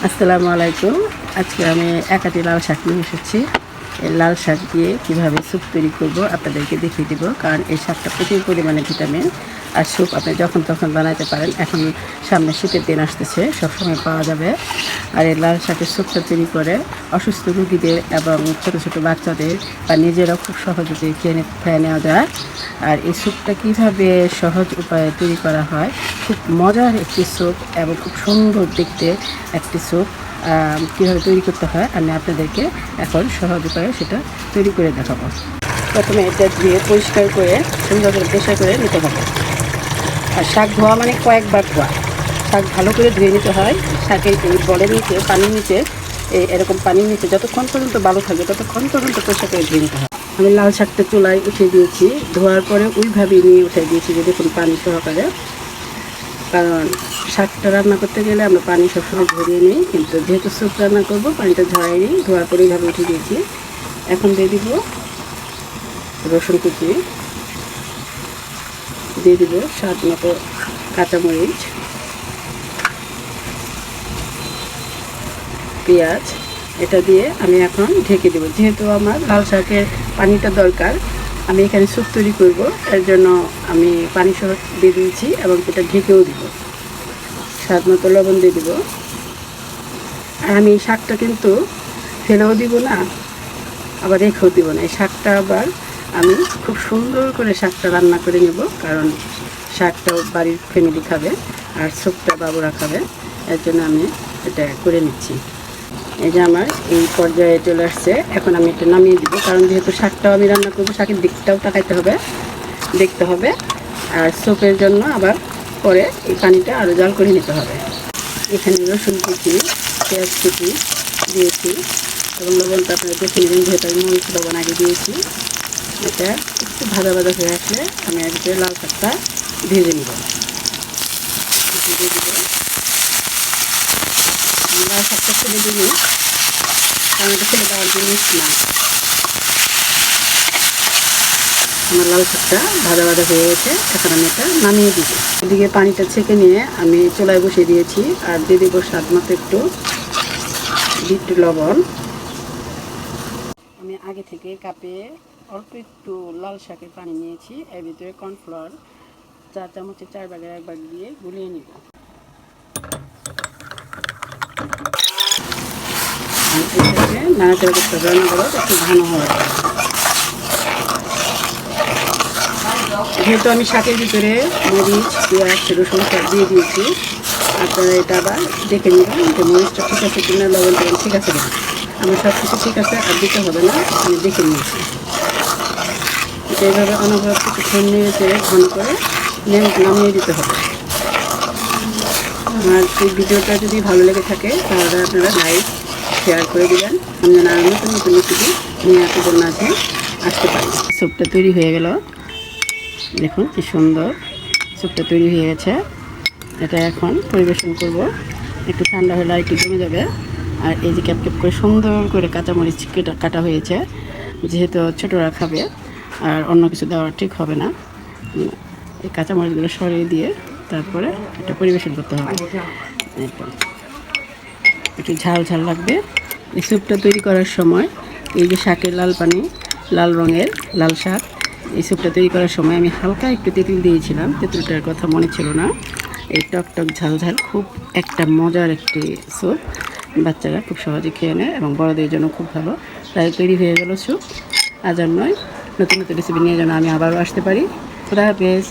আসসালামু আলাইকুম। আজকে আমি একাটি লাল শাক নিয়ে এসেছি। এই লাল শাক দিয়ে কীভাবে স্যুপ তৈরি করব আপনাদেরকে দেখিয়ে দেবো, কারণ এই শাকটা প্রচুর পরিমাণে ভিটামিন। আর স্যুপ আপনি যখন তখন বানাতে পারেন। এখন সামনে শীতের দিন আসতেছে, সবসময় পাওয়া যাবে। আর এই লাল শাকের স্যুপটা তৈরি করে অসুস্থ রোগীদের এবং ছোটো ছোটো বাচ্চাদের বা নিজেরাও খুব সহজে খেয়ে নেওয়া যায়। আর এই স্যুপটা কীভাবে সহজ উপায়ে তৈরি করা হয়, খুব মজার একটি স্যুপ এবং খুব সুন্দর দেখতে একটি স্যুপ কীভাবে তৈরি করতে হয় আমি আপনাদেরকে এখন সহজ উপায়ে সেটা তৈরি করে দেখাবো। প্রথমে এটা ধুয়ে পরিষ্কার করে সুন্দর করে পরিষ্কার করে নিতে হবে। আর শাক ধোয়া মানে কয়েকবার ধোয়া। শাক ভালো করে ধুয়ে নিতে হয়। শাকের এই বলের নিচে, পানির নিচে, এরকম পানির নিচে যতক্ষণ পর্যন্ত ভালো থাকবে ততক্ষণ পর্যন্ত পরিষ্কার করে ধুয়ে নিতে হয়। আমি লাল শাকটা চুলায় উঠিয়ে দিয়েছি, ধোয়ার পরে ওইভাবেই নিয়ে উঠে দিয়েছি যে দেখুন পানি সহকারে। কারণ শাকটা রান্না করতে গেলে আমরা পানি সবসময় ঝরিয়ে নিই, কিন্তু যেহেতু স্যুপ রান্না করবো পানিটা ঝরাই নিই, ধোয়ার পরে এইভাবে উঠে দিয়েছি। এখন দিয়ে দিব রসুন কুচি, দিয়ে দিব স্বাদ মতো কাঁচামরিচ, পেঁয়াজ। এটা দিয়ে আমি এখন ঢেকে দেবো। যেহেতু আমার লাল শাকের পানিটা দরকার, আমি এখানে স্যুপ তৈরি করবো, এর জন্য আমি পানি সহ দিয়ে দিয়েছি এবং এটা ঢেকেও দিব। স্বাদ মতো লবণ দিয়ে দিব। আর আমি এই শাকটা কিন্তু ফেলেও দিব না, আবার রেখেও দিব না। এই শাকটা আবার আমি খুব সুন্দর করে শাকটা রান্না করে নেব, কারণ শাকটাও বাড়ির ফ্যামিলি খাবে আর স্যুপটা বাবুরা খাবে। এর জন্য আমি এটা করে নিচ্ছি। এই যে আমার এই পর্যায়ে চলে আসছে। এখন আমি এটা নামিয়ে দিব, কারণ যেহেতু শাকটাও আমি রান্না করবো, শাকের দিকটাও তাকাইতে হবে, দেখতে হবে। আর স্যুপের জন্য আবার পরে এই পানিটা আরও জাল করে নিতে হবে। এখানে রসুন কুচি, পেঁয়াজ কুচি দিয়েছি এবং লবণটা আপনারা দেখে নেবেন, যেহেতু আমি মরিচ লবণ আগে দিয়েছি। এটা একটু ভাজা ভাজা হয়ে আসলে আমি আজকে লাল শাকটা ভেজে নেব। দিয়ে দেবো লাল শাকটা ফেলে দিবি, কারণ এটা ফেলে দেওয়ার জিনিস না। আমার লাল শাকটা ভাজা ভাজা হয়ে গেছে, এখন আমি এটা নামিয়ে দিব। এদিকে পানিটা ছেঁকে নিয়ে আমি চুলায় বসিয়ে দিয়েছি। আর দিয়ে দেবো স্বাদ মতো একটু লবণ। আমি আগে থেকে কাপে অল্প একটু লাল শাকের পানি নিয়েছি, এর ভিতরে কর্নফ্লাওয়ার 4 চামচের 4 ভাগের 1 ভাগ দিয়ে গুলিয়ে নিব। এটাকে নাড়াচাড়া করতে হবে, রান্না করো একটু ঘন হওয়ার। যেহেতু আমি শাকের ভিতরে মরিচ, পেঁয়াজ, রসুন সব দিয়ে দিয়েছি, আপনারা এটা আবার দেখে নেবেন যে মরিচটা ঠিক আছে কিনা, লবণ দেবেন ঠিক আছে কিনা। আমার সব কিছু ঠিক আছে, আর দিতে হবে না, আমি দেখে নিয়েছি। এটা এইভাবে অনবরত কিছুক্ষণ নেড়ে ঘন করে নামিয়ে দিতে হবে। আমার এই ভিডিওটা যদি ভালো লেগে থাকে তাহলে আপনারা লাইক শেয়ার করে দেবেন, আমি যেন আরও নতুন নতুন রেসিপি নিয়ে আপনাদের মাঝে আসতে পারি। স্যুপটা তৈরি হয়ে গেল, দেখুন কি সুন্দর স্যুপটা তৈরি হয়ে গেছে। এটা এখন পরিবেশন করব। একটু ঠান্ডা হলে আর একটু জমে যাবে। আর এই যে ক্যাপ করে সুন্দর করে কাঁচামরিচ কাটা হয়েছে, যেহেতু ছোটরা খাবে আর অন্য কিছু দেওয়া ঠিক হবে না। এই কাঁচামরিচগুলো সরিয়ে দিয়ে তারপরে এটা পরিবেশন করতে হবে। একটু ঝাল ঝাল লাগবে। এই স্যুপটা তৈরি করার সময় এই যে শাকের লাল পানি, লাল রঙের লাল শাক, এই স্যুপটা তৈরি করার সময় আমি হালকা একটু তেঁতুল দিয়েছিলাম, তেঁতুলটার কথা মনে ছিল না। এই টক টক ঝাল ঝাল খুব একটা মজার একটি স্যুপ, বাচ্চারা খুব সহজে খেয়ে নেয় এবং বড়দের জন্য খুব ভালো। তাই তৈরি হয়ে গেল স্যুপ। আজ আর নয়, নতুন নতুন রেসিপি নিয়ে যেন আমি আবারও আসতে পারি। খোদা হাফেজ।